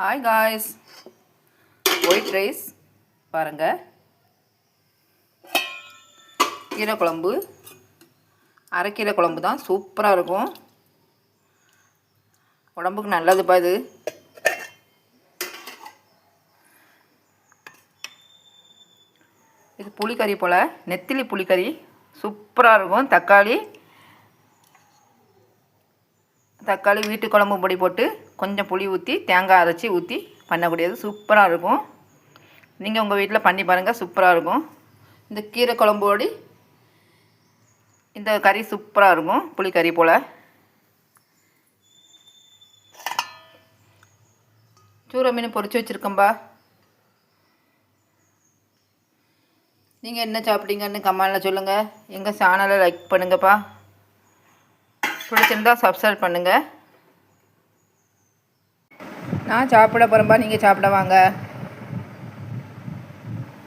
Hi guys, white rice பாருங்கள், கீரை குழம்பு, அரைக்கீரை குழம்பு தான் சூப்பராக இருக்கும். உடம்புக்கு நல்லதுப்பா இது. இது புளிக்கறி போல், நெத்திலி புளிக்கறி சூப்பராக இருக்கும். தக்காளி வீட்டு குழம்பு பொடி போட்டு கொஞ்சம் புளி ஊற்றி தேங்காய் அரைச்சி ஊற்றி பண்ணக்கூடியது சூப்பராக இருக்கும். நீங்கள் உங்கள் வீட்டில் பண்ணி பாருங்கள், சூப்பராக இருக்கும். இந்த கீரை குழம்போடு இந்த கறி சூப்பராக இருக்கும், புளிக்கறி போல். சூரை மீன் பொரிச்சு வச்சுருக்கேன்பா. நீங்கள் என்ன சாப்பிட்டீங்கன்னு கமெண்டில் சொல்லுங்கள். எங்கள் சேனலை லைக் பண்ணுங்கப்பா. பிடிச்சிருந்தா சப்ஸ்கிரைப் பண்ணுங்கள். நான் சாப்பிட போகிறேன்பா, நீங்கள் சாப்பிட வாங்க.